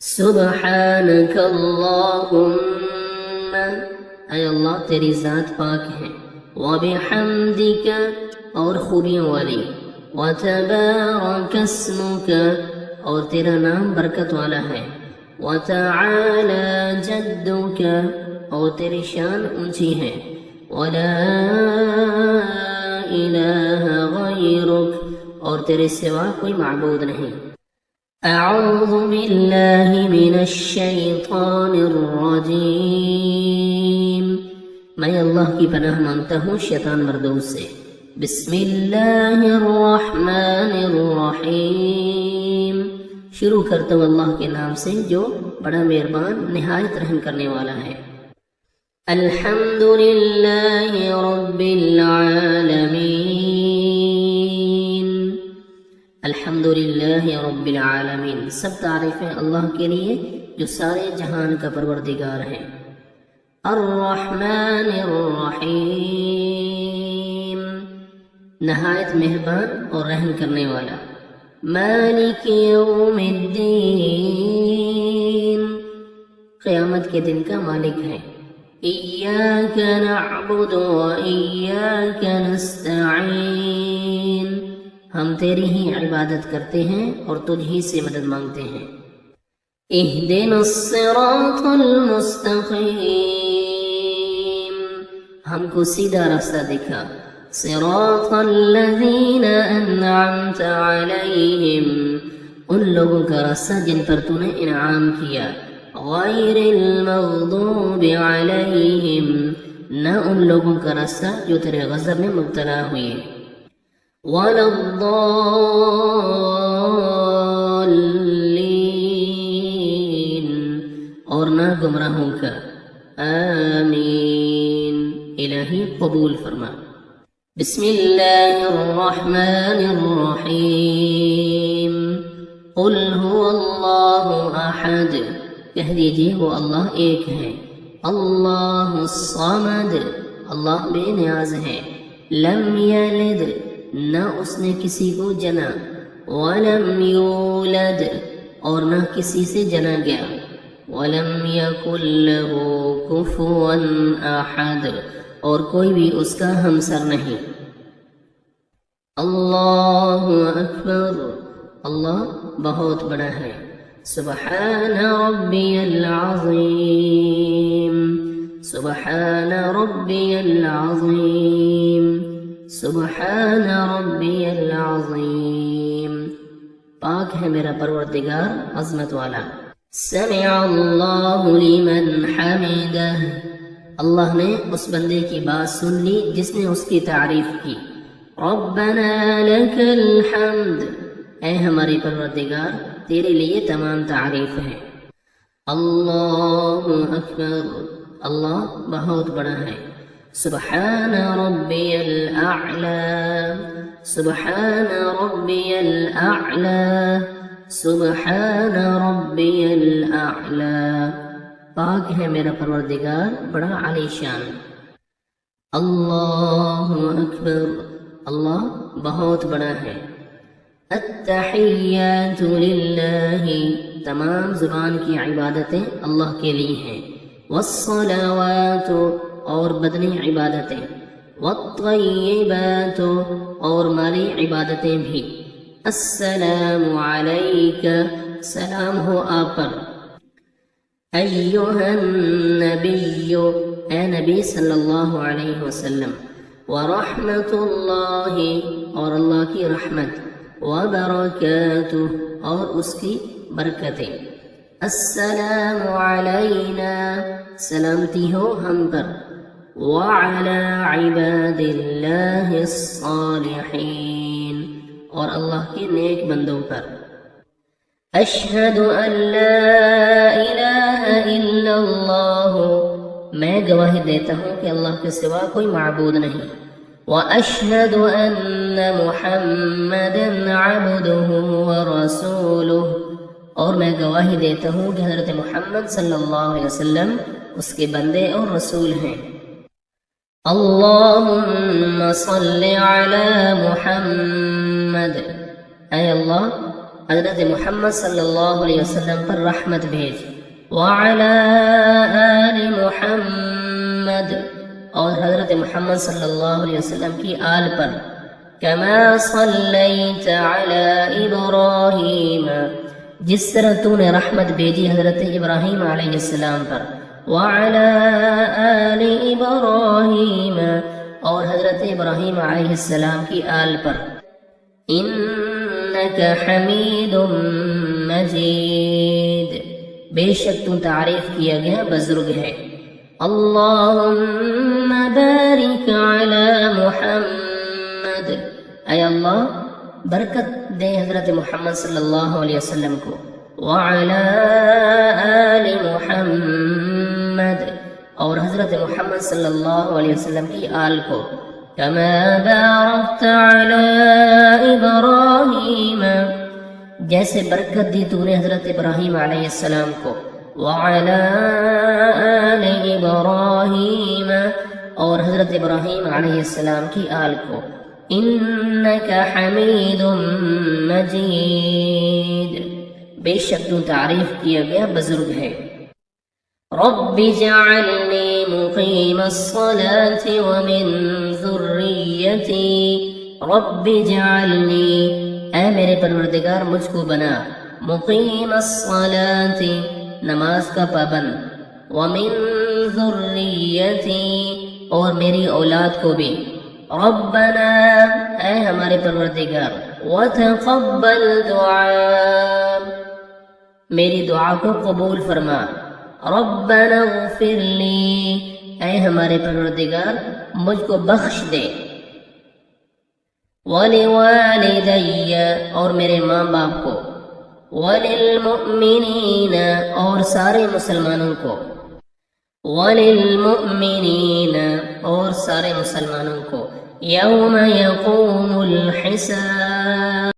سبحانک اللہم، اے اللہ تیری ذات پاک ہے، وبحمدک اور خوبیوں والی، وتبارک اسمک اور تیرا نام برکت والا ہے، وتعالی جدک اور تیری شان اونچی ہے، ولا الہ غیرک اور تیرے سوا کوئی معبود نہیں۔ اعوذ باللہ من الشیطان الرجیم، میں اللہ کی پناہ مانگتا ہوں شیطان مردود سے۔ بسم اللہ الرحمن الرحیم، شروع کرتا ہوں اللہ کے نام سے جو بڑا مہربان نہایت رحم کرنے والا ہے۔ الحمد للہ رب العالمین، الحمدللہ رب العالمین، سب تعریفیں اللہ کے لیے جو سارے جہان کا پروردگار ہے۔ الرحمن الرحیم، نہایت مہربان اور رحم کرنے والا۔ مالک یوم الدین، قیامت کے دن کا مالک ہے۔ ایاک نعبد و ایاک نستعین، ہم تیری ہی عبادت کرتے ہیں اور تجھ ہی سے مدد مانگتے ہیں۔ اہدنا الصراط المستقیم، ہم کو سیدھا راستہ دکھا۔ صراط الذین انعمت علیہم، ان لوگوں کا راستہ جن پر تو نے انعام کیا۔ غیر المغضوب علیہم، نہ ان لوگوں کا راستہ جو تیرے غضب میں مبتلا ہوئے۔ وَلَا الضَّالِّينَ، اور نہ گمراہوں کا۔ آمین، الہی قبول فرما۔ بسم اللہ الرحمن الرحیم، قل هو اللہ احد، کہہ دیجئے وہ اللہ ایک ہے۔ اللہ الصمد، اللہ بے نیاز ہے۔ لم یلد، نہ اس نے کسی کو جنا۔ ولم یولد، اور نہ کسی سے جنا گیا۔ ولم یکن لہ کفوا احد، اور کوئی بھی اس کا ہمسر نہیں۔ اللہ اکبر، اللہ بہت بڑا ہے۔ سبحان ربی العظیم، سبحان ربی العظیم، سبحان ربی العظیم، پاک ہے میرا پروردگار عظمت والا۔ سمع اللہ لمن حمدہ، اللہ نے اس بندے کی بات سن لی جس نے اس کی تعریف کی۔ ربنا لک الحمد، اے ہمارے پروردگار تیرے لیے تمام تعریف ہے۔ اللہ اکبر، اللہ بہت بڑا ہے۔ سبحان ربی الاعلی، سبحان ربی الاعلی، سبحان ربی الاعلی، پاک ہے میرا پروردگار بڑا عالی شان۔ اللہ اکبر، اللہ بہت بڑا ہے۔ التحیات للہ، تمام زبان کی عبادتیں اللہ کے لیے ہیں۔ والصلوات، اور بدنی عبادتیں۔ والطیبات، اور مالی عبادتیں بھی۔ السلام علیک، سلام ہو آپ پر۔ ایہا النبی، اے نبی صلی اللہ علیہ وسلم۔ ورحمت اللہ، اور اللہ کی رحمت۔ وبرکاتہ، اور اس کی برکتیں۔ السلام علینا، سلامتی ہو ہم پر۔ وعلی عباد اللہ الصالحین، اور اللہ کے نیک بندوں پر۔ اشہد ان لا الہ الا اللہ، میں گواہی دیتا ہوں کہ اللہ کے سوا کوئی معبود نہیں۔ واشہد ان محمدا عبدہ ورسولہ، اور میں گواہی دیتا ہوں کہ حضرت محمد صلی اللہ علیہ وسلم اس کے بندے اور رسول ہیں۔ اللہم صل علی محمد، اے اللہ حضرت محمد صلی اللہ علیہ وسلم پر رحمت بھیج، وعلی آل محمد، اور حضرت محمد صلی اللہ علیہ وسلم کی آل پر، کما صلیت علی ابراہیم، جس طرح تو نے رحمت بھیجی حضرت ابراہیم علیہ السلام پر، وعلی آل ابراہیم، اور حضرت ابراہیم علیہ السلام کی آل پر، انک حمید مجید، بے شک تو تعریف کیا گیا بزرگ ہے۔ اللہم بارک علی محمد، اے اللہ برکت دے حضرت محمد صلی اللہ علیہ وسلم کو، وعلی آل محمد، اور حضرت محمد صلی اللہ علیہ وسلم کی آل کو، کما بارکت علی ابراہیم، جیسے برکت دی تو نے حضرت ابراہیم علیہ السلام کو، وعلی آل ابراہیم، اور حضرت ابراہیم علیہ السلام کی آل کو، انک حمید مجید، بے شک تو تعریف کیا گیا بزرگ ہے۔ رب اجعلنی مقیم الصلاة ومن ذریتی، رب اجعلنی، اے میرے پروردگار مجھ کو بنا، مقیم الصلاة، نماز کا پابند، ومن ذریتی، اور میری اولاد کو بھی، ربنا، اے ہمارے پروردگار، وتقبل دعا، میری دعا کو قبول فرما، ربنا اغفر لی، اے ہمارے پروردگار مجھ کو بخش دے، ولوالدی، اور میرے ماں باپ کو، وللمؤمنین، اور سارے مسلمانوں کو، وللمؤمنین، اور سارے مسلمانوں کو، یوم یقوم الحساب،